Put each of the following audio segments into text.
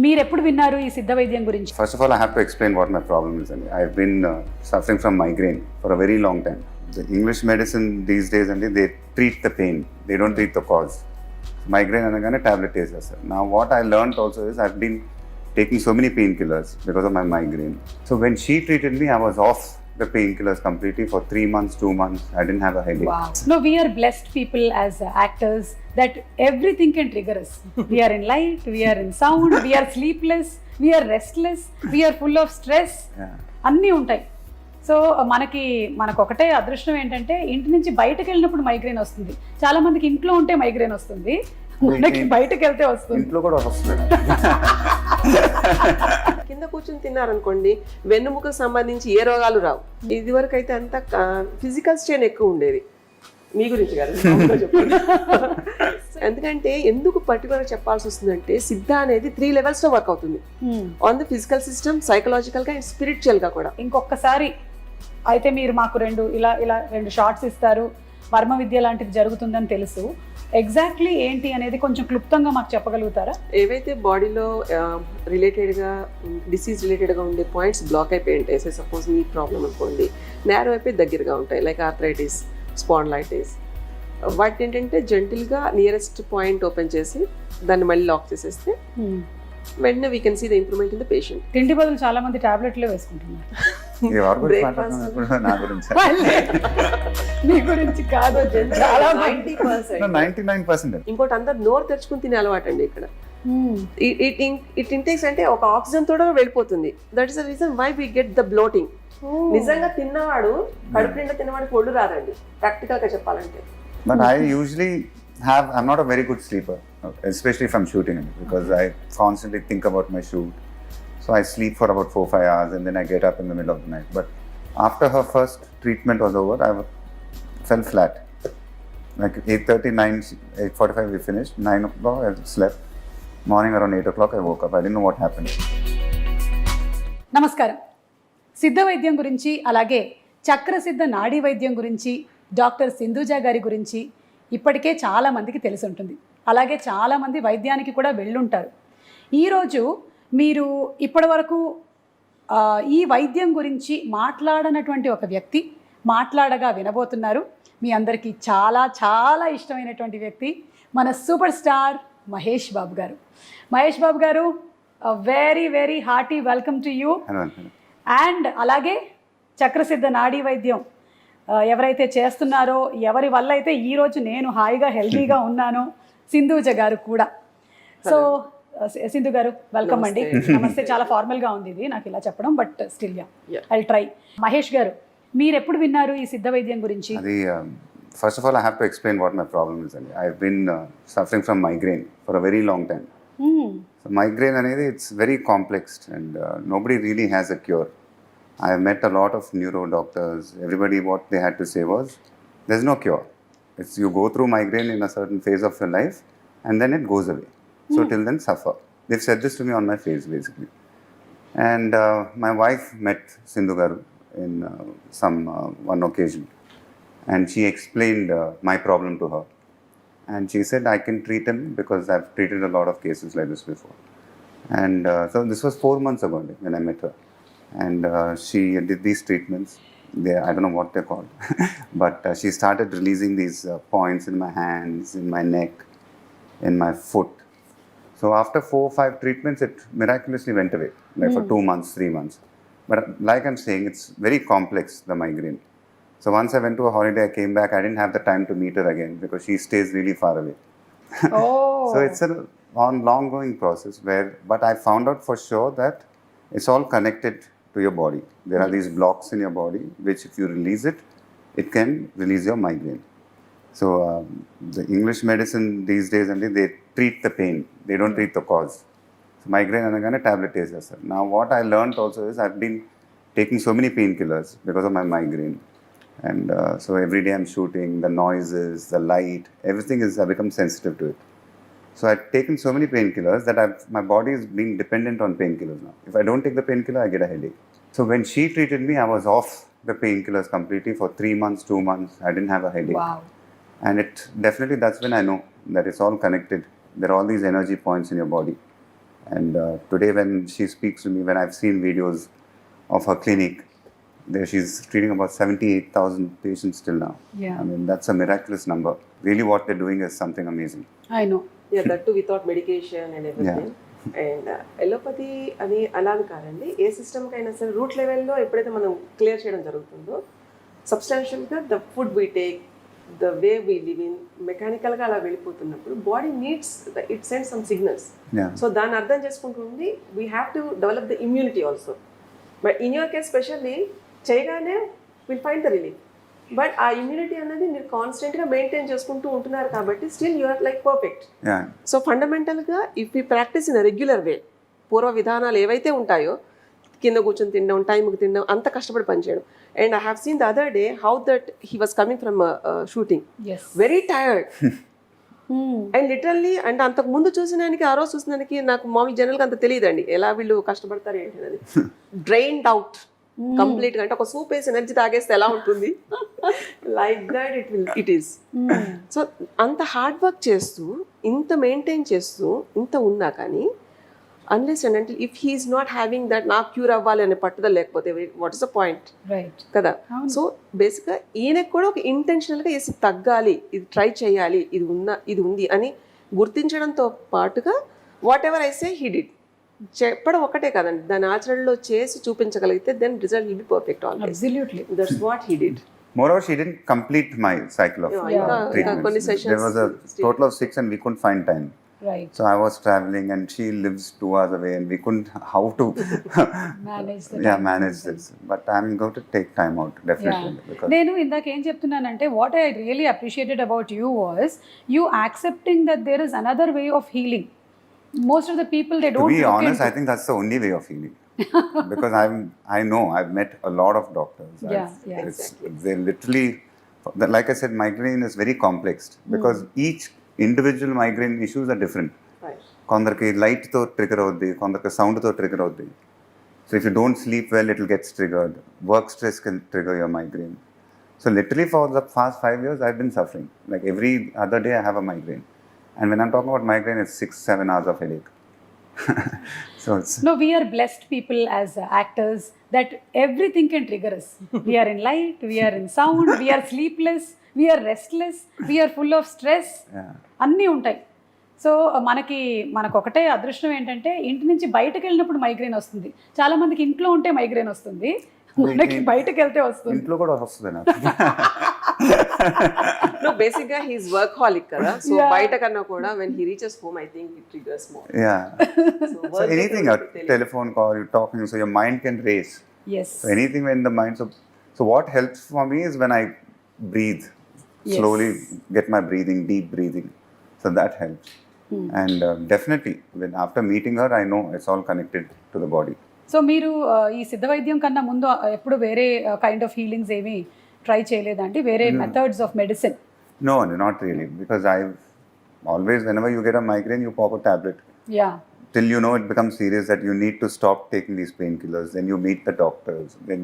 మీరు ఎప్పుడు విన్నారు ఈ సిద్ధ వైద్యం గురించి? First of all, I have to explain what my problem is. I've been suffering from migraine for a very long time. The English medicine these days, they treat the pain. They don't treat the cause. Migraine anagane tablet చేసేస్తారు. Now what I learned also is I've been taking so many painkillers because of my migraine. So when she treated me, I was off the painkillers completely for 3 months, 2 months. I didn't have a headache. Wow. No, we are blessed people as actors that everything can trigger us. We are in light, we are in sound, we are sleepless, we are restless, we are full of stress. అన్నీ ఉంటాయి. So మనకు ఒకటే అదృష్టం ఏంటంటే ఇంటి నుంచి బయటకు వెళ్ళినప్పుడు మైగ్రేన్ వస్తుంది. చాలా మందికి ఇంట్లో ఉంటే మైగ్రేన్ వస్తుంది, మనకి బయటకు వెళ్తే వస్తుంది. ఇంట్లో కూడా వస్తుంది. కింద కూర్చొని తిన్నారనుకోండి, వెన్నుముకకు సంబంధించి ఏ రోగాలు రావు. ఇది వరకు అయితే అంతా ఫిజికల్ స్ట్రెయిన్ ఎక్కువ ఉండేది. మీ గురించి కాదు, చెప్పండి. ఎందుకంటే ఎందుకు పర్టికులర్ చెప్పాల్సి వస్తుందంటే సిద్ధ అనేది 3 levels లో వర్క్ అవుతుంది. On the physical system, psychological గా అండ్ స్పిరిచువల్ గా కూడా. ఇంకొకసారి అయితే మీరు మాకు రెండు షార్ట్స్ ఇస్తారు, వర్మ విద్య లాంటిది జరుగుతుందని తెలుసు. ఎగ్జాక్ట్లీ ఏంటి అనేది కొంచెం క్లుప్తంగా మాకు చెప్పగలుగుతారా? ఏవైతే బాడీలో రిలేటెడ్గా డిసీజ్ రిలేటెడ్గా ఉండే పాయింట్స్ బ్లాక్ అయిపోయి ఉంటాయి. సపోజ్ మీ ప్రాబ్లం అనుకోండి, నేరో అయిపోయి దగ్గరగా ఉంటాయి, లైక్ ఆర్థరైటిస్, స్పాండ్లైటిస్. వాటి ఏంటంటే జెంటిల్గా నియరెస్ట్ పాయింట్ ఓపెన్ చేసి దాన్ని మళ్ళీ లాక్ చేసేస్తే వెంటనే we can see the improvement in the patient. తిండి బదులు చాలా మంది టాబ్లెట్లే వేసుకుంటున్నారు. మీ గురించి కాదు, చాలా 99%. ఇంకోటి అందరు నోరు తెరుచుకుని తినే అలవాటు అండి ఇక్కడ. ఇట్ ఇంటేక్స్ అంటే ఒక ఆక్సిజన్ తోడ వెళ్ళిపోతుంది. That is the reason why we get the bloating. నిజంగా తిన్నవాడు కడుపు నిండా తిన్నవాడికి ఒళ్ళు రాదండి, ప్రాక్టికల్ గా చెప్పాలంటే. But I usually I'm not a very good sleeper, especially if I'm shooting, because I constantly think about my shoot. So I sleep for about 4-5 hours and then I get up in the middle of the night. But after her first treatment was over, I fell flat. Like 8:30, 8:45 we finished. 9 o'clock I slept. Morning around 8 o'clock I woke up. I didn't know what happened. నమస్కారం. సిద్ధ వైద్యం గురించి, అలాగే చక్రసిద్ధ నాడీ వైద్యం గురించి, doctor Sindhuja గారి గురించి ఇప్పటికే చాలామందికి తెలిసి ఉంటుంది. అలాగే చాలామంది వైద్యానికి కూడా వెళ్ళుంటారు. ఈరోజు మీరు ఇప్పటివరకు ఈ వైద్యం గురించి మాట్లాడనటువంటి ఒక వ్యక్తి మాట్లాడగా వినబోతున్నారు. మీ అందరికీ చాలా చాలా ఇష్టమైనటువంటి వ్యక్తి మన సూపర్ స్టార్ మహేష్ బాబు గారు. మహేష్ బాబు గారు, very very hearty welcome to you. And అలాగే చక్రసిద్ధ నాడీ వైద్యం ఎవరైతే చేస్తున్నారో, ఎవరి వల్ల అయితే ఈరోజు నేను హాయిగా హెల్తీగా ఉన్నానో, సింధూజ గారు కూడా. సో సింధు గారు, వెల్కమ్ అండి. నమస్తే. చాలా ఫార్మల్గా ఉంది ఇది నాకు ఇలా చెప్పడం, but still I try. Mahesh గారు, మీరు ఎప్పుడు విన్నారు ఈ సిద్ధ వైద్యం గురించి? అది first of all I have to explain what my problem is. I've been suffering from migraine for a very long time. So migraine అనేది it's very complex and nobody really has a cure. I have met a lot of neuro doctors. Everybody, what they had to say was, there's no cure. It's you go through migraine in a certain phase of your life and then it goes away. So till then suffer. They've said this to me on my face basically. And my wife met Sindhu Garu in one occasion, and she explained my problem to her. And she said, I can treat him because I've treated a lot of cases like this before. And so this was 4 months ago when I met her. And she did these treatments. I don't know what they're called, but she started releasing these points in my hands, in my neck, in my foot. So after 4-5 treatments, it miraculously went away, like for 2 months, 3 months. But like I'm saying, it's very complex, the migraine. So once I went to a holiday, I came back, I didn't have the time to meet her again because she stays really far away. Oh. So it's a long-going process but I found out for sure that it's all connected to your body. There are these blocks in your body which if you release it, it can release your migraine. So the English medicine these days, they treat the pain. They don't treat the cause. So migraine anagane tablet చేసేస్తారు. Now what I learned also is I've been taking so many painkillers because of my migraine. And so every day I'm shooting, the noises, the light, everything I've become sensitive to it. So I've taken so many painkillers that my body is being dependent on painkillers now. If I don't take the painkiller, I get a headache. So when she treated me, I was off the painkillers completely for 3 months, 2 months. I didn't have a headache. Wow. And that's when I know that it's all connected. There are all these energy points in your body. And today when she speaks to me, when I've seen videos of her clinic, there she's treating about 78,000 patients till now. Yeah. I mean, that's a miraculous number. Really what they're doing is something amazing. I know. Yeah, that too without medication and everything. And allopathy అని అలా అని కాదండి, ఏ సిస్టమ్కి అయినా సరే route లెవెల్లో ఎప్పుడైతే మనం క్లియర్ చేయడం జరుగుతుందో సబ్స్టాన్షియల్గా the food we take, the way we live in, మెకానికల్గా అలా వెళ్ళిపోతున్నప్పుడు body needs it send some signals. Yeah. So దాన్ని అర్థం చేసుకుంటుంది we have to develop the immunity also. But in your case specially చేయగానే will find the relief. But ఆ immunity అనేది మీరు కాన్స్టెంట్గా మెయింటైన్ చేసుకుంటూ ఉంటున్నారు కాబట్టి still you are like perfect. Yeah. So ఫండమెంటల్గా if you practice in a regular వే, పూర్వ విధానాలు ఏవైతే ఉంటాయో కింద కూర్చొని తినడం, టైంకి తినడం, అంత కష్టపడి పనిచేయడం. And I have seen the other day how that he was coming from shooting yes. Very tired and literally. And అంతకు ముందు చూసినానికి ఆ రోజు చూసినానికి నాకు మామూలు జనరల్గా అంత తెలియదండి ఎలా వీళ్ళు కష్టపడతారు ఏంటి అనేది. డ్రైన్డ్ అవుట్ కంప్లీట్గా, అంటే ఒక సూప్ వేసి ఎనర్జీ తాగేస్తే ఎలా ఉంటుంది like that it is. So అంత హార్డ్ వర్క్ చేస్తూ, ఇంత మెయింటైన్ చేస్తూ, ఇంత ఉన్నా కానీ అన్లెస్ అండ్ అంటే if he is not having that నాకు క్యూర్ అవ్వాలి అనే పట్టుదల లేకపోతే what is the point right. కదా. సో బేసిక్గా ఈయనకు కూడా ఒక ఇంటెన్షనల్గా వేసి తగ్గాలి, ఇది ట్రై చేయాలి, ఇది ఉంది అని గుర్తించడంతో పాటుగా whatever I say he did చెప్పడం ఒకటే కదండి, దాని ఆచరణలో చేసి చూపించగలిగితే then result will be perfect always. Absolutely. That's what he did. Moreover, she didn't complete my cycle of treatments. కొన్ని There sessions was a total of 6 and we couldn't find time. Right. So I was traveling and she lives 2 hours away and we couldn't how to manage manage this. But I'm going to take time out definitely. Because నేను ఇందాక ఏం చెప్తున్నానంటే what I really appreciated about you was you accepting that there is another way of healing. Most of the people they to డోంట్ be look honest, I into. think that's the only way of healing. Because I know I've met a lot of doctors. Yeah, yeah. They literally, like I said, migraine is very complex because each individual migraine issues are different. Right. కొందరికి లైట్తో trigger అవుద్ది, కొందరికి సౌండ్తో trigger అవుద్ది. So if you don't sleep well it will gets triggered. Work stress can trigger your migraine. So literally for the past 5 years I've been suffering. Like every other day I have a migraine. And when I'm talking about migraine, it's 6-7 hours of headache. So it's No, we are blessed people as actors that everything can trigger us. We are in light, we are in sound, we are sleepless, we are restless, we are full of stress. yeah. అన్నీ ఉంటాయి. So మనకు ఒకటే అదృష్టం ఏంటంటే ఇంటి నుంచి బయటకు వెళ్ళినప్పుడు మైగ్రేన్ వస్తుంది. చాలా మందికి ఇంట్లో ఉంటే మైగ్రేన్ వస్తుంది, మనకి బయటకు వెళ్తే వస్తుంది. ఇంట్లో కూడా వస్తుంది నాకు. No, basically he's workaholic కదా. So Yeah. బయట కన్నా కూడా when he reaches home I think it triggers more. Yeah. So So work anything, a telephone call, you're talking, so your mind can race. Yes. So anything when the mind, so what helps for me is when I breathe, Yes. slowly get my breathing, deep breathing. So that helps. And definitely, when after meeting her, I know it's all connected to the body. So మీరు ఈ సిద్ధ వైద్యం కన్నా ముందు ఎప్పుడు వేరే kind of healings ఏమి try చేయలేదండి, వేరే methods of medicine? No, not really, because I've always, whenever you get a migraine, you pop a tablet. Yeah. Till you know it becomes serious that you need to stop taking these painkillers. Then you meet the doctors. Then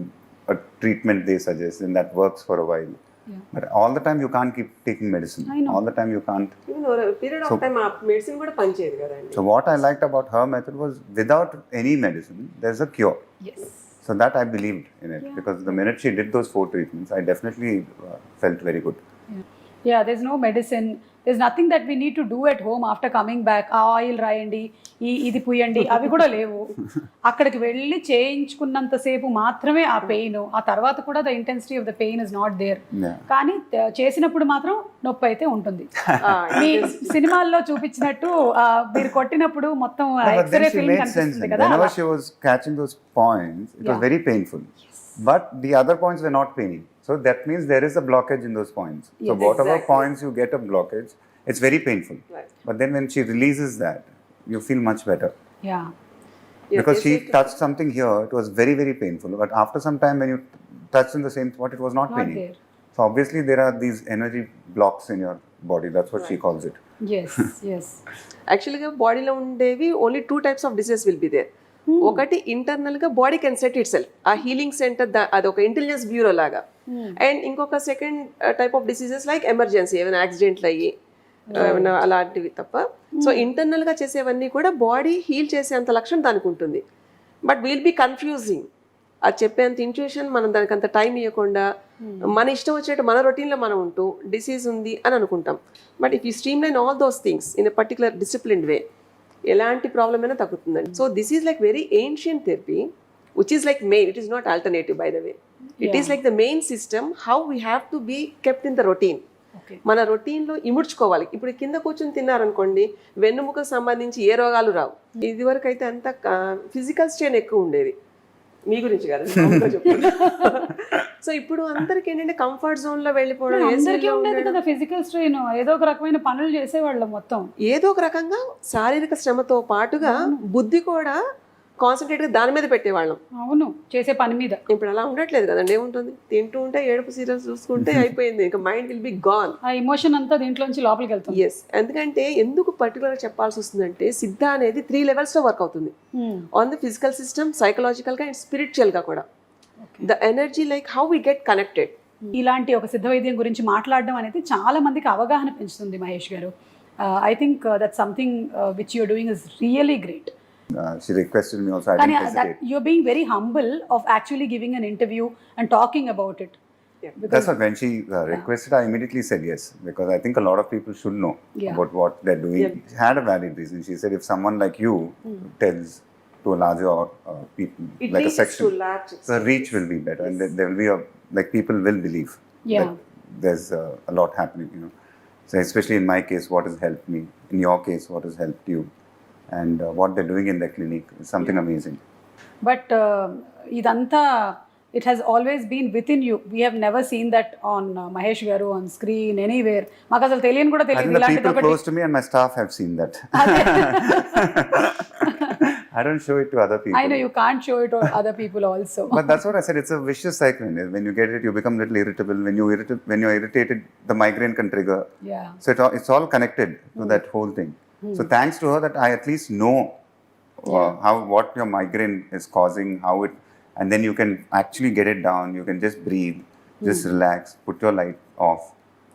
a treatment they suggest, and that works for a while. Yeah. But all the time you can't keep taking medicine. I know. All the time you can't. even over a period of time ఆ medicine కూడా పనిచేయదు కదండి. So what I liked about her method was without any medicine, there's a cure. Yes. So that I believed in it because the minute she did those 4 treatments, I definitely felt very good. Yeah, there is no medicine, there is nothing that we need to do at home after coming back. ఆ oil రాయండి, ఇది పుయ్యండి, అవి కూడా లేవు. అక్కడికి వెళ్ళి చేయించుకున్నంతసేపు మాత్రమే ఆ పెయిన్, ఆ తర్వాత కూడా the intensity of the pain is not there. Yeah. కానీ చేసినప్పుడు మాత్రం నొప్పి అయితే ఉంటుంది. మీ సినిమాల్లో చూపించినట్టు మీరు కొట్టినప్పుడు మొత్తం No, but X-ray then she film made sense. కనిపిస్తుంది కదా. Whenever she was catching those points, it was Yeah. very painful. But the other points were not paining. So that means there is a blockage in those points. So Yes. whatever Exactly. points you get a blockage, it's very painful. Right. But then when she releases that, you feel much better. Yeah. Yeah, Because she basically- touched something here, it was very, very painful. But after some time, when you touched in the same spot, it was not Not paining. there. So obviously, there are these energy blocks in your body. That's what she calls it. Yes. Yes. యాక్చువల్గా బాడీలో ఉండేవి only 2 types of diseases will be there. ఒకటి ఇంటర్నల్గా body can set itself, ఆ healing centre అది ఒక intelligence bureau లాగా. And ఇంకొక second type of diseases like emergency, ఏమైనా యాక్సిడెంట్లు అయ్యి ఏమైనా అలాంటివి తప్ప. సో ఇంటర్నల్గా చేసేవన్నీ కూడా బాడీ హీల్ చేసేంత లక్షణం దానికి ఉంటుంది. But will be confusing. అది చెప్పేంత ఇంట్యూషన్ మనం దానికి అంత టైం ఇవ్వకుండా మన ఇష్టం వచ్చినట్టు మన రొటీన్లో మనం ఉంటూ డిసీజ్ ఉంది అని అనుకుంటాం. But if you streamline all those things in a particular disciplined way, ఎలాంటి ప్రాబ్లం అయినా తగ్గుతుందండి. So this is like very ancient therapy which is like main, it is not alternative by the way. It is like the main system how we have to be kept in the routine. మన రొటీన్లో ఇముడ్చుకోవాలి. ఇప్పుడు కింద కూర్చొని తిన్నారనుకోండి, వెన్నుముకకు సంబంధించి ఏ రోగాలు రావు. ఇది వరకు అయితే అంత ఫిజికల్ స్ట్రెయిన్ ఎక్కువ ఉండేది. మీ గురించి కాదు చెప్తున్నా. సో ఇప్పుడు అందరికి ఏంటంటే కంఫర్ట్ జోన్ లో వెళ్ళిపోవడం, ఫిజికల్ స్ట్రెయిన్, ఏదో ఒక రకమైన పనులు చేసేవాళ్ళం మొత్తం. ఏదో ఒక రకంగా శారీరక శ్రమతో పాటుగా బుద్ధి కూడా కాన్సన్ట్రేట్ గా దాని మీద పెట్టేవాళ్ళం. అవును, చేసే పని మీద. ఇప్పుడు అలా ఉండట్లేదు కదండి. ఏముంటుంది, తింటూ ఉంటే ఏడుపు సీరియల్స్ చూసుకుంటే అయిపోయింది, ఇంకా మైండ్ విల్ బి గాన్. ఆ ఎమోషన్ అంతా దీంట్లోంచి లోపలికి వెళ్తుంది. ఎస్, ఎందుకంటే ఎందుకు పర్టికులర్ చెప్పాల్సి వస్తుందంటే సిద్ధ అనేది 3 levels లో వర్క్ అవుతుంది. On the physical system, psychological గా అండ్ స్పిరిచువల్ గా కూడా. The energy like how we get connected. ఇలాంటి ఒక సిద్ధ వైద్యం గురించి మాట్లాడడం అనేది చాలా మందికి అవగాహన పెంచుతుంది మహేష్ గారు. I think that something which you're doing is really great. She requested me also. I didn't hesitate. You're being very humble of actually giving an interview and talking about it. That's what when she requested, I immediately said yes, because I think a lot of people should know about what they're doing. She had a valid reason. She said if someone like you tells to a larger people, it like a reaches section, to large extent. the reach will be better, and there will be like people will believe that there's a lot happening, you know. So especially in my case, what has helped me. In your case, what has helped you. And what they're doing in the clinic is something amazing. But idanta, it has always been within you. We have never seen that on Mahesh Garu on screen anywhere. Maku asalu teliyani kuda I think teliyadu the ilantidi people okati. close to me and my staff have seen that. I don't show it to other people. I know you can't show it to other people also. But that's what I said. It's a vicious cycle. When you get it, you become a little irritable. When you're irritated, the migraine can trigger. Yeah. So it's all connected to that whole thing. So thanks to her that I at least know what your migraine is causing, how it, and then you can actually get it down. You can just breathe, just relax, put your light off,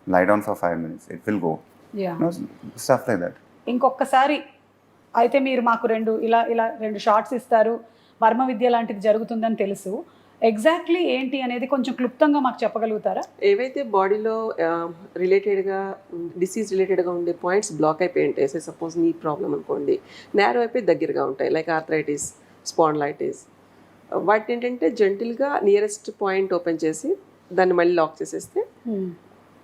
lie down for 5 minutes. It will go. Yeah. You know, stuff like that. ఇంకొకసారి అయితే మీరు మాకు రెండు shorts ఇస్తారు, వర్మ విద్య లాంటిది జరుగుతుందని తెలుసు. Exactly ఏంటి అనేది కొంచెం క్లుప్తంగా మాకు చెప్పగలుగుతారా? ఏవైతే బాడీలో రిలేటెడ్గా డిసీజ్ రిలేటెడ్గా ఉండే పాయింట్స్ బ్లాక్ అయిపోయి ఉంటాయి. సపోజ్ నీ ప్రాబ్లం అనుకోండి, నేరో అయిపోయి దగ్గరగా ఉంటాయి, లైక్ ఆర్థరైటిస్, స్పాండ్లైటిస్. వాటిని ఏంటంటే జెంటిల్గా నియరెస్ట్ పాయింట్ ఓపెన్ చేసి దాన్ని మళ్ళీ లాక్ చేసేస్తే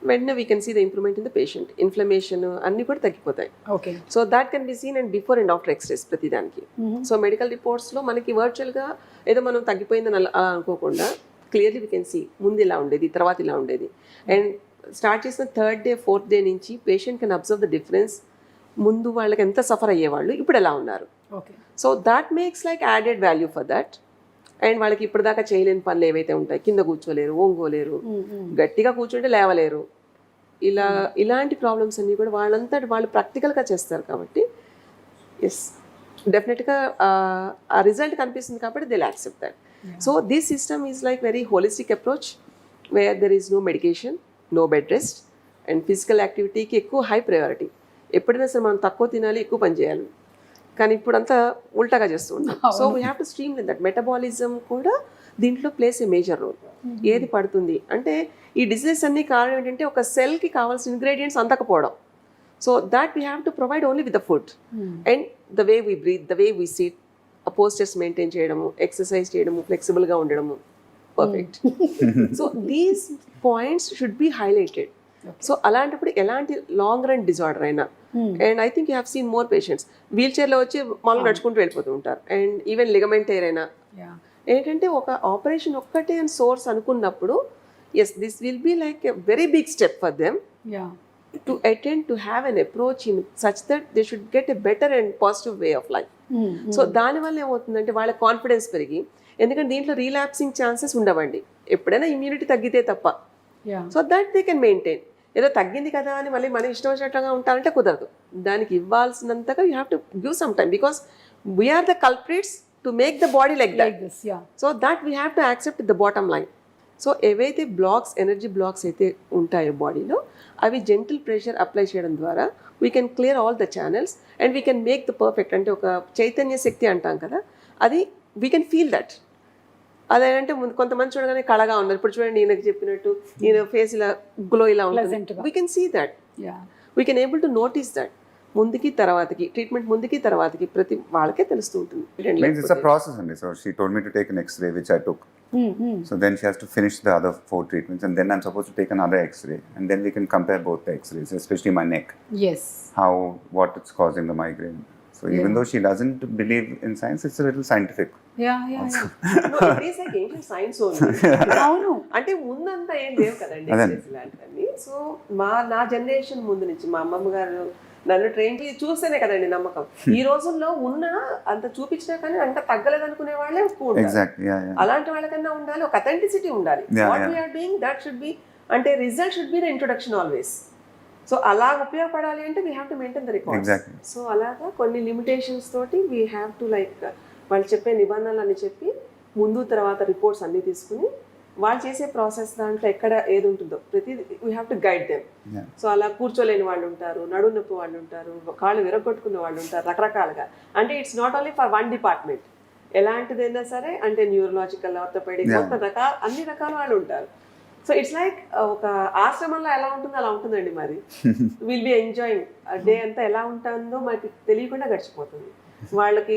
వెంటనే we can see the improvement in the patient. Inflammation అన్నీ కూడా తగ్గిపోతాయి. Okay. So that can be seen and before and after X-rays ప్రతిదానికి. సో మెడికల్ రిపోర్ట్స్లో మనకి వర్చువల్గా ఏదో మనం తగ్గిపోయిందని అలా అనుకోకుండా క్లియర్లీ వీ కెన్ సీ ముందు ఇలా ఉండేది, తర్వాత ఇలా ఉండేది. అండ్ స్టార్ట్ చేసిన 3rd day 4th day నుంచి patient can observe the difference. ముందు వాళ్ళకి ఎంత సఫర్ అయ్యేవాళ్ళు ఇప్పుడు ఎలా ఉన్నారు. Okay. So that makes like added value for that. And వాళ్ళకి ఇప్పటిదాకా చేయలేని పనులు ఏవైతే ఉంటాయి, కింద కూర్చోలేరు, ఓంగోలేరు, గట్టిగా కూర్చుంటే లేవలేరు, ఇలాంటి ప్రాబ్లమ్స్ అన్నీ కూడా వాళ్ళంతటి వాళ్ళు ప్రాక్టికల్గా చేస్తారు కాబట్టి ఎస్ డెఫినెట్గా ఆ రిజల్ట్ కనిపిస్తుంది కాబట్టి they will accept that. So this system is like very holistic approach where there is no medication, no bed rest and physical యాక్టివిటీకి ఎక్కువ హై ప్రయారిటీ. ఎప్పుడైనా సరే మనం తక్కువ తినాలి, ఎక్కువ పని చేయాలి, కానీ ఇప్పుడు అంతా ఉల్టాగా చేస్తూ ఉంటాం. So we have to stream line that. Metabolism కూడా దీంట్లో ప్లేస్ ఏ మేజర్ రోల్. ఏది పడుతుంది అంటే ఈ డిసీజెస్ అన్ని కారణం ఏంటంటే ఒక సెల్కి కావాల్సిన ఇంగ్రీడియంట్స్ అందకపోవడం. So that we have to provide only with the food and the way we breathe, the way we sit, postures maintain చేయడము, ఎక్సర్సైజ్ చేయడము, ఫ్లెక్సిబుల్గా ఉండడము, perfect. So these points should be highlighted. So అలాంటప్పుడు ఎలాంటి long run disorder అయినా, and I think you have seen more patients వీల్ చైర్లో వచ్చి మామూలు నడుచుకుంటూ వెళ్ళిపోతూ ఉంటారు. అండ్ ఈవెన్ లిగమెంట్ టైర్ అయినా ఏంటంటే ఒక ఆపరేషన్ ఒక్కటే అని సోర్స్ అనుకున్నప్పుడు yes this will be like a very big step for them to attend to have an approach in such that they should get a better and positive way of life. So దానివల్ల ఏమవుతుందంటే వాళ్ళ confidence పెరిగి, ఎందుకంటే దీంట్లో రీలాప్సింగ్ chances ఉండవండి ఎప్పుడైనా immunity తగ్గితే తప్ప. So that they can maintain. ఏదో తగ్గింది కదా అని మళ్ళీ మన ఇష్టం వచ్చినట్టుగా ఉంటారంటే కుదరదు. దానికి ఇవ్వాల్సినంతగా you have to give some time because we are the culprits to make the body like that. So that we have to accept the bottom line. So ఏవైతే బ్లాక్స్, ఎనర్జీ బ్లాక్స్ అయితే ఉంటాయో బాడీలో, అవి జెంటిల్ ప్రెషర్ అప్లై చేయడం ద్వారా we can clear all the channels and we can make the perfect. అంటే ఒక చైతన్య శక్తి అంటాం కదా, అది వీ కెన్ ఫీల్ దట్. అదేంటే కొంతమంది చూడగానే కళగా ఉన్నారు. ఇప్పుడు చూడండి, ఈయనకు చెప్పినట్టు ఈయన ఫేస్ ఇలా గ్లో ఇలా ఉంటుంది. We can see that, we can able to notice that. ముందుకి తర్వాతకి, ట్రీట్మెంట్ ముందుకి తర్వాతకి ప్రతి వాళ్ళకే తెలుస్తూ ఉంటుంది. Means it's a process only. So she told me to take an X-ray, which I took. So then she has to finish the other 4 treatments, and then I'm supposed to take another X-ray, and then we can compare both the X-rays, especially my neck, yes what it's causing the migraine. So even though she doesn't believe in science, it's a little scientific. Yeah science only. అవును. అంటే ముందంతా ఏం లేవు కదండి ఇలాంటివన్నీ. So నా generation ముందు నుంచి మా అమ్మమ్మ గారు నన్ను ట్రైన్ చూస్తేనే కదండి నమ్మకం. ఈ రోజుల్లో ఉన్న అంత చూపించినా కానీ అంత తగ్గలేదు అనుకునే వాళ్ళే ఎక్కువ ఉంటారు. Exactly. Yeah. అలాంటి వాళ్ళకన్నా ఉండాలి, ఒక అథెంటిసిటీ ఉండాలి. What we are doing that should be, అంటే result should be the introduction always. So అలా ఉపయోగపడాలి అంటే we have to maintain the record. Exactly. So అలాగా కొన్ని లిమిటేషన్స్ తోటి వీ హ్యావ్ టు లైక్ వాళ్ళు చెప్పే నిబంధనలు అని చెప్పి ముందు తర్వాత రిపోర్ట్స్ అన్నీ తీసుకుని వాళ్ళు చేసే ప్రాసెస్ దాంట్లో ఎక్కడ ఏది ఉంటుందో ప్రతి we have to guide them. So అలా కూర్చోలేని వాళ్ళు ఉంటారు, నడుము నొప్పి వాళ్ళు ఉంటారు, కాళ్ళు విరగొట్టుకునే వాళ్ళు ఉంటారు, రకరకాలుగా. అంటే it's not only for one department, ఎలాంటిదైనా సరే. అంటే న్యూరలాజికల్, ఆర్థోపెడిక్, అన్ని రకాల వాళ్ళు ఉంటారు. సో ఇట్స్ లైక్ ఒక ఆశ్రమంలో ఎలా ఉంటుందో అలా ఉంటుందండి మరి. విల్ బి ఎంజాయింగ్ డే అంతా ఎలా ఉంటుందో మనకి తెలియకుండా గడిచిపోతుంది. వాళ్ళకి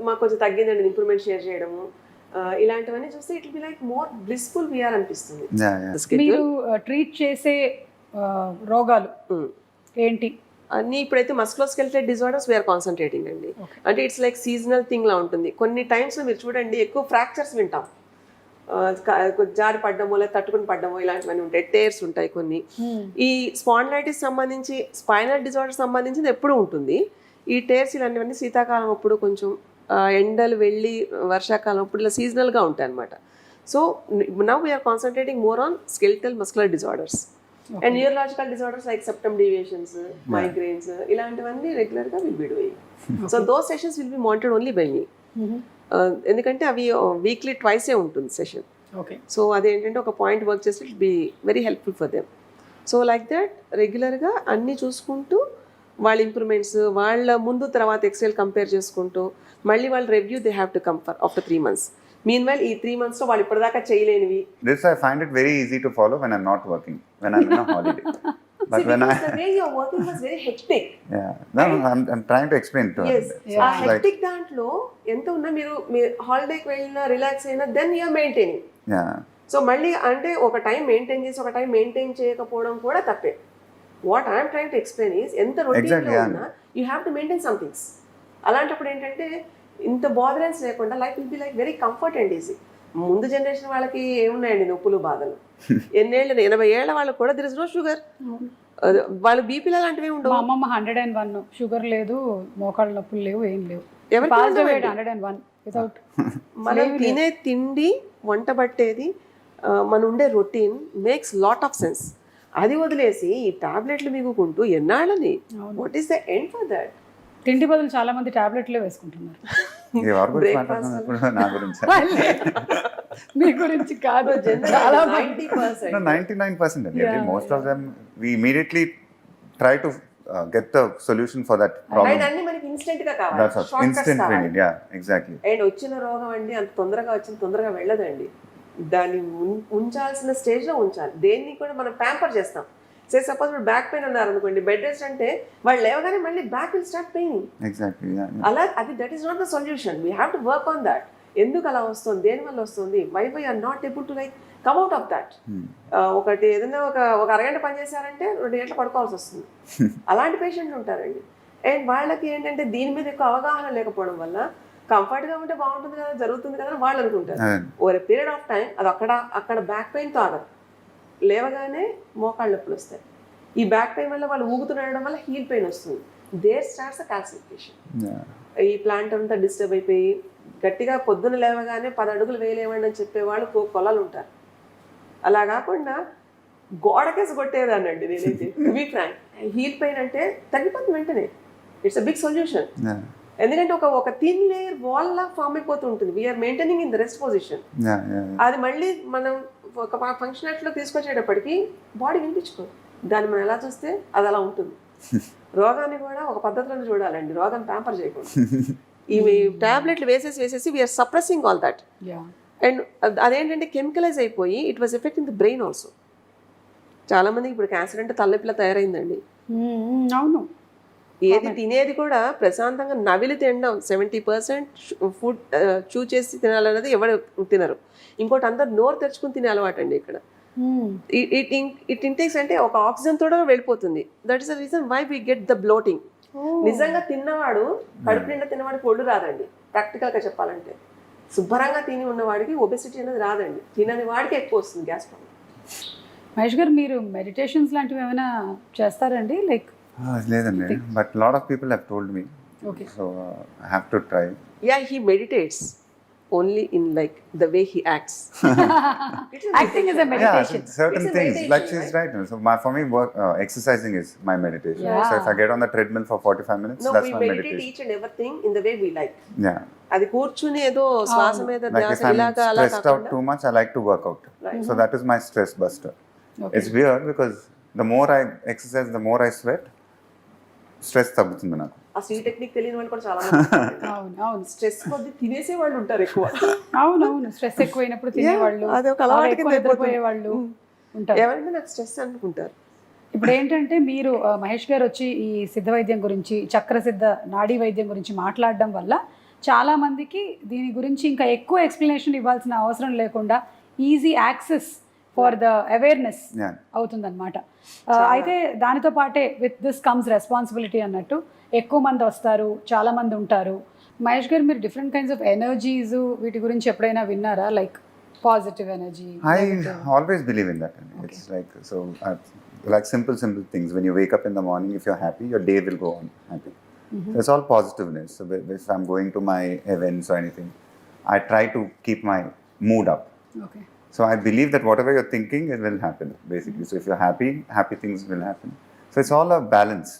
మాకు కొంచెం తగ్గిందండి, ఇంప్రూవ్మెంట్ షేర్ చేయడము, ఇలాంటివన్నీ చూస్తే it be like more blissful we are అనిపిస్తుంది. మీరు ట్రీట్ చేసే రోగాలు ఏంటి? అన్నీ ఇప్పుడైతే మస్కులోస్కెలిటల్ డిజార్డర్స్ వీఆర్ కాన్సన్ట్రేటింగ్ అండి. అంటే ఇట్స్ లైక్ సీజనల్ థింగ్ లా ఉంటుంది. కొన్ని టైమ్స్ మీరు చూడండి ఎక్కువ ఫ్రాక్చర్స్ వింటాం, జారి పడ్డమో లేదా తట్టుకుని పడ్డమో ఇలాంటివన్నీ ఉంటాయి. టేర్స్ ఉంటాయి కొన్ని. ఈ స్పాండిలైటిస్ సంబంధించి, స్పైనల్ డిజార్డర్ సంబంధించింది ఎప్పుడు ఉంటుంది. ఈ టేర్స్ ఇలాంటివన్నీ శీతాకాలం అప్పుడు, కొంచెం ఎండలు వెళ్ళి వర్షాకాలం అప్పుడు ఇలా సీజనల్గా ఉంటాయి అన్నమాట. So now we are concentrating more on skeletal muscular disorders and neurological disorders like septum deviations, migraines, ఇలాంటివన్నీ రెగ్యులర్గా will be doing. So those sessions will be monitored only by me. ఎందుకంటే అవి వీక్లీ ట్వైసే ఉంటుంది సెషన్. సో అదేంటంటే ఒక point work చేస్తే it be very helpful for them. So like that రెగ్యులర్గా అన్నీ చూసుకుంటూ వాళ్ళ ఇంప్రూవ్మెంట్స్, వాళ్ళ ముందు తర్వాత ఎక్స్రేల్ కంపేర్ చేసుకుంటూ మళ్ళీ వాళ్ళ review they have to come for after 3 months. Meanwhile, ఈ 3 months లో వాళ్ళు ఇప్పటిదాకా చేయలేనివి. This I find it very easy to follow when I'm not working, when I'm in a holiday. But See, when the way you're working was very hectic. No, I'm trying to explain to Yes. her. ఆ hectic దాంట్లో ఎంత ఉన్నా మీరు హాలిడేకి వెళ్ళినా relax అయినా then you're maintaining. So మళ్ళీ అంటే ఒక టైం మెయింటైన్ చేసి ఒక టైం మెయింటైన్ చేయకపోవడం కూడా తప్పే. What I'm trying to explain is ఎంత రొటీన్లో ఉన్నా you have to maintain some things. అలాంటప్పుడు ఏంటంటే ఇంత బాదరెన్స్ లేకుండా life will be like very comfort and easy. ముందు జనరేషన్ వాళ్ళకి ఏమున్నాయండి నొప్పులు, బాధలు. ఎన్నేళ్ళు, 80 ఏళ్ళ వాళ్ళకి కూడా దిర్ ఇస్ నో షుగర్. వాళ్ళు బీపీలు అలాంటివి ఉండవు. మా అమ్మమ్మ 101, షుగర్ లేదు, మోకాళ్ళ నొప్పులు లేవు, ఏం లేవు. మనం తినే తిండి, వంట పట్టేది, మన ఉండే routine makes lot of sense. అది వదిలేసి ఈ టాబ్లెట్లు మిగుకుంటూ ఎన్నాళ్ళని, what is the end for that? తిండి బదులు చాలా మంది టాబ్లెట్లే వేసుకుంటున్నారు. మీ గురించి కాదు, చాలా 99% most of them we immediately try to get the solution for that problem. అన్ని మనకి ఇన్స్టెంట్ గా కావాలి. That's all. Instant relief. Yeah, exactly. And వచ్చిన రోగం అండి అంత తొందరగా వచ్చింది తొందరగా వెళ్ళదండి. దాన్ని ఉంచాల్సిన స్టేజ్ లో ఉంచాలి. దేన్ని కూడా మనం ప్యాంపర్ చేస్తాం. సే సపోజ్ ఇప్పుడు బ్యాక్ పెయిన్ అన్నారు అనుకోండి, బెడ్ రెస్ట్ అంటే వాళ్ళు లేవగానే మళ్ళీ back will start pain. Exactly. Yeah. అలా అది that is not the solution. We have to work on that. ఎందుకు అలా వస్తుంది, దేని వల్ల వస్తుంది, why why are not able to like come out of that. ఒకటి ఏదైనా ఒక అరగంట పని చేశారంటే 2 గంటలు పడుకోవాల్సి వస్తుంది. అలాంటి పేషెంట్లు ఉంటారండి. అండ్ వాళ్ళకి ఏంటంటే దీని మీద ఎక్కువ అవగాహన లేకపోవడం వల్ల కంఫర్ట్గా ఉంటే బాగుంటుంది కదా, జరుగుతుంది కదా అని వాళ్ళు అనుకుంటారు. Over a period of time అది అక్కడ బ్యాక్ పెయిన్తో ఆగదు. లేవగానే మోకాళ్ళ నొప్పులు వస్తాయి. ఈ బ్యాక్ పెయిన్ వల్ల వాళ్ళు ఊగుతుండడం వల్ల హీల్ పెయిన్ వస్తుంది. There starts the calcification. ఈ ప్లాంట్ అంతా డిస్టర్బ్ అయిపోయి గట్టిగా పొద్దున లేవగానే 10 అడుగులు వేయలేమండి అని చెప్పేవాళ్ళు కొలాలు ఉంటారు. అలా కాకుండా గోడకేసి కొట్టేదానండి నేనైతే. To be frank, heel pain అంటే తగ్గిపోతుంది వెంటనే. It's a big solution. ఎందుకంటే ఒక థిన్ లేయర్ వాల్ లా ఫామ్ అయిపోతూ ఉంటుంది. We are maintaining in the rest position. అది మళ్ళీ మనం ఒక ఫంక్షనాలిటీలో తీసుకొచ్చేటప్పటికి బాడీ వినిపించుకోదు. దాన్ని మనం ఎలా చూస్తే అది అలా ఉంటుంది. రోగాన్ని కూడా ఒక పద్ధతిలో చూడాలండి, రోగం ప్యాంపర్ చేయకూడదు. ఇవి టాబ్లెట్లు వేసేసి we are suppressing all that. And అదేంటంటే కెమికలైజ్ అయిపోయి it was affecting the brain also. చాలా మందికి ఇప్పుడు క్యాన్సర్ అంటే తలనొప్పిలా తయారైందండి. అవును. ఏది తినేది కూడా ప్రశాంతంగా నవిలి తినడం, 70% ఫుడ్ చూ చేసి తినాలన్నది ఎవరు తినరు. ఇంకోటి అందరు నోరు తెరుచుకుని తినే అలవాటు అండి ఇక్కడ. ఇట్ ఇంటేక్స్ అంటే ఒక ఆక్సిజన్ తోడ వెళ్ళిపోతుంది. That is the reason why we get the bloating. నిజంగా తిన్నవాడు కడుపు నిండా తిన్నవాడికి ఒళ్ళు రాదండి. ప్రాక్టికల్గా చెప్పాలంటే శుభ్రంగా తిని ఉన్నవాడికి ఒబెసిటీ అనేది రాదండి. తినని వాడికి ఎక్కువ వస్తుంది గ్యాస్ ప్రాబ్లం. మహేష్ గారు, మీరు మెడిటేషన్స్ లాంటివి ఏమైనా చేస్తారండి? లైక్ లేదండి, but lot of people have told me, so I have to try. Yeah, he meditates only in like the way he acts. Acting is a meditation. Yeah, certain It's a things, meditation, like she's right. So for me, exercising is my meditation. Yeah. So if I get on the treadmill for 45 minutes, No, that's we my meditate meditation. each and everything in the way we like. Yeah. అది కూర్చుని ఏదో శ్వాస మీద Like ధ్యాస if I'm ఇలాగా అలా stressed out కాకుండా too much, I like to work out. Right. So that is my stress buster. Okay. It's weird because the more I exercise, the more I sweat, stress తగ్గుతుంది నాకు. ఆ see technique తెలియని వాళ్ళు కూడా చాలా మంది అవును. స్ట్రెస్ కొద్ది తినేసే వాళ్ళు ఉంటారు ఎక్కువ. అవును. స్ట్రెస్ ఎక్కువైనప్పుడు తినేవాళ్ళు, అది ఒక అలవాటు కింద నిద్రపోయే వాళ్ళు ఉంటారు. ఎవరైనా నాకు స్ట్రెస్ అనుకుంటారు. ఇప్పుడు ఏంటంటే మీరు మహేష్ గారు వచ్చి ఈ సిద్ధ వైద్యం గురించి, చక్రసిద్ధ నాడీ వైద్యం గురించి మాట్లాడడం వల్ల చాలా మందికి దీని గురించి ఇంకా ఎక్కువ ఎక్స్ప్లెనేషన్ ఇవ్వాల్సిన అవసరం లేకుండా easy access for the awareness Yeah. అవుతుందన్నమాట. అయితే దానితో పాటే విత్ దిస్ కమ్స్ రెస్పాన్సిబిలిటీ అన్నట్టు ఎక్కువ మంది వస్తారు, చాలా మంది ఉంటారు. మహేష్ గారు, మీరు డిఫరెంట్ కైండ్స్ ఆఫ్ ఎనర్జీస్ వీటి గురించి ఎప్పుడైనా విన్నారా? Like positive energy. I always believe in that. It's like, so like simple things. When you wake up in the morning, if you're happy, your day will go on happy. So it's all positiveness. So if I'm going to my events or anything, I try to keep my mood up. Okay. So I believe that whatever you're thinking, it will happen, basically. So if you're happy, happy things will happen. So it's all a balance.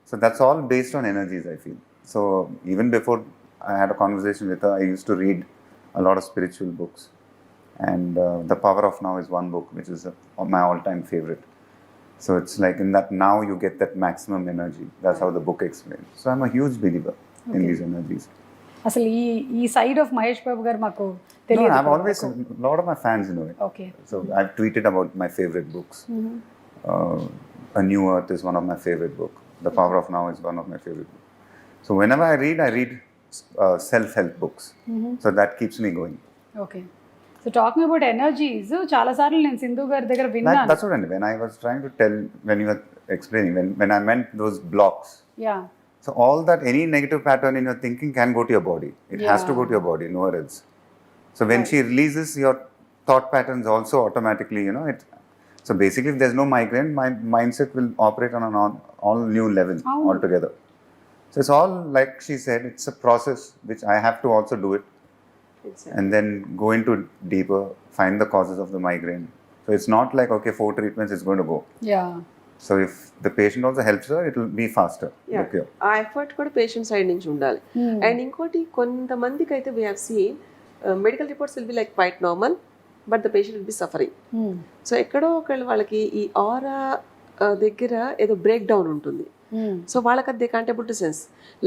So that's all based on energies, I feel. So even before I had a conversation with her, I used to read a lot of spiritual books. And The Power of Now is one book, which is my all-time favorite. So it's like in that now you get that maximum energy. That's how the book explains. So I'm a huge believer in these energies. అసలు ఈ side of Mahesh Babu గారు మాకు No, తెలియదు. I've always, a lot of my fans know it. Okay. So I've tweeted about my favorite books. A New Earth is one of my favorite books. The Power of Now is one of my favorite books. So whenever I read self-help books. So that keeps me going. Okay. So talking about energies, చాలా సార్లు నేను సింధు గారి దగ్గర విన్నాను. That's what I mean. When I was trying to tell, when you were explaining, when I meant those blocks. Yeah. So all that, any negative pattern in your thinking can go to your body. It has to go to your body, nowhere else. So when she releases, your thought patterns also automatically, so basically if there's no migraine, my mindset will operate on an all new level altogether. So it's all, like she said, it's a process which I have to also do it. Exactly. And then go into deeper, find the causes of the migraine. So it's not like, okay, 4 treatments is going to go. Yeah. So if the patient also helps her, it will be faster. Yeah. The cure. ఆ effort కూడా patient side నుంచి ఉండాలి. And ఇంకోటి, కొంతమందికి అయితే we have seen medical reports will be like quite normal, but the patient will be suffering. So ఎక్కడో ఒకళ్ళు వాళ్ళకి ఈ ఆరా దగ్గర ఏదో బ్రేక్ డౌన్ ఉంటుంది. సో వాళ్ళకి అది they can't able to sense.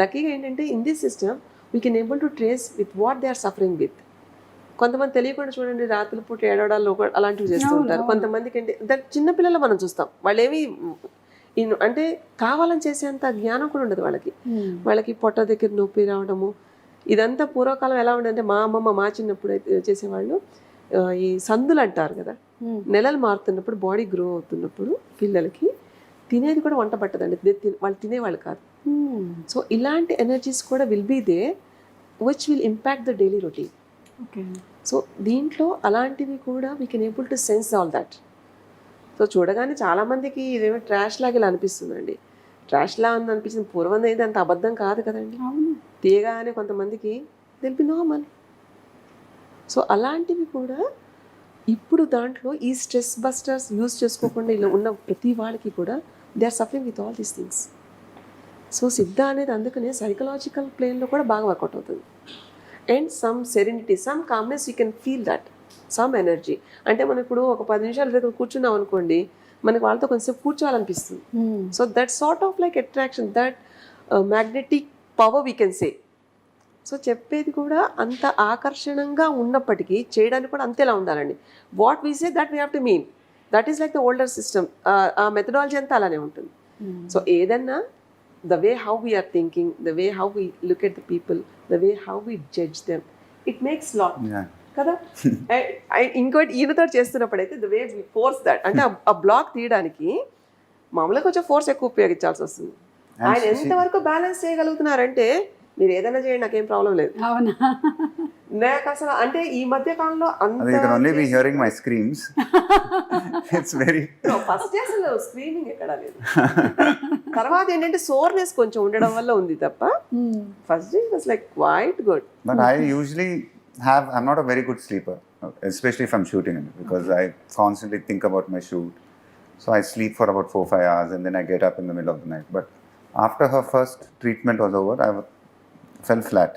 లక్కీగా ఏంటంటే in this system we can able to trace with what they are suffering with. కొంతమంది తెలియకుండా చూడండి రాత్రుల పూట ఏడవడాలు అలాంటివి చేస్తూ ఉంటారు. కొంతమందికి అంటే చిన్నపిల్లలు మనం చూస్తాం, వాళ్ళు ఏమి అంటే కావాలని చేసేంత జ్ఞానం కూడా ఉండదు వాళ్ళకి. వాళ్ళకి పొట్ట దగ్గర నొప్పి రావడము, ఇదంతా పూర్వకాలం ఎలా ఉండదంటే మా అమ్మమ్మ మా చిన్నప్పుడు అయితే చేసేవాళ్ళు ఈ సందులు అంటారు కదా, నెలలు మారుతున్నప్పుడు బాడీ గ్రో అవుతున్నప్పుడు పిల్లలకి తినేది కూడా వంట పట్టదండి, వాళ్ళు తినేవాళ్ళు కాదు. సో ఇలాంటి ఎనర్జీస్ కూడా will be they which will impact the daily routine. So దీంట్లో అలాంటివి కూడా we can able to sense all that. So చూడగానే చాలామందికి ఇదేమో ట్రాష్ లాగా ఇలా అనిపిస్తుందండి. ట్రాష్ లా అని అనిపించింది, పూర్వం అయితే అంత అబద్ధం కాదు కదండి. తీయగానే కొంతమందికి దిల్ బి నార్మల్. సో అలాంటివి కూడా ఇప్పుడు దాంట్లో ఈ స్ట్రెస్ బస్టర్స్ యూజ్ చేసుకోకుండా ఇలా ఉన్న ప్రతి వాళ్ళకి కూడా they are suffering with all these things. So Siddha అనేది అందుకనే సైకలాజికల్ ప్లేన్లో కూడా బాగా వర్కౌట్ అవుతుంది. And some serenity, some calmness you can feel that. Some energy. అంటే మనం ఇప్పుడు ఒక 10 నిమిషాల దగ్గర కూర్చున్నాం అనుకోండి, మనకి వాళ్ళతో కొంచెంసేపు కూర్చోవాలనిపిస్తుంది. So that sort of like attraction, that magnetic power we can say. So చెప్పేది కూడా అంత ఆకర్షణంగా ఉన్నప్పటికీ చేయడానికి కూడా అంతేలా ఉండాలండి. What we say that we have to mean. That is like the older system. ఆ మెథడాలజీ అంతా అలానే ఉంటుంది. సో ఏదన్నా the way how we are thinking, the way how we look at the people, the way how we judge them, it makes lot. Yeah. కదా. ఇంకోటి ఈయనతో చేస్తున్నప్పుడైతే the way we force that, అంటే ఆ బ్లాక్ తీయడానికి మామూలుగా కొంచెం ఫోర్స్ ఎక్కువ ఉపయోగించాల్సి వస్తుంది. ఆయన ఎంతవరకు బ్యాలెన్స్ చేయగలుగుతున్నారంటే మీరు ఏదైనా చేయండి, నాకేం ప్రాబ్లం లేదు. అవునా? నాకు అసలు అంటే ఈ మధ్య కాలంలో You can only be hearing my screams. It's very... first అసలు స్క్రీనింగ్ ఎక్కడ లేదు. తర్వాత ఏంటంటే సోర్నెస్ కొంచెం ఉండడం వల్ల ఉంది తప్ప first day was like quite good. But I usually I'm not a very good sleeper, especially if I'm shooting, because I constantly think about my shoot. So I sleep for about 4-5 hours and then I get up in the middle of the night. But after her first treatment was over, I fell flat.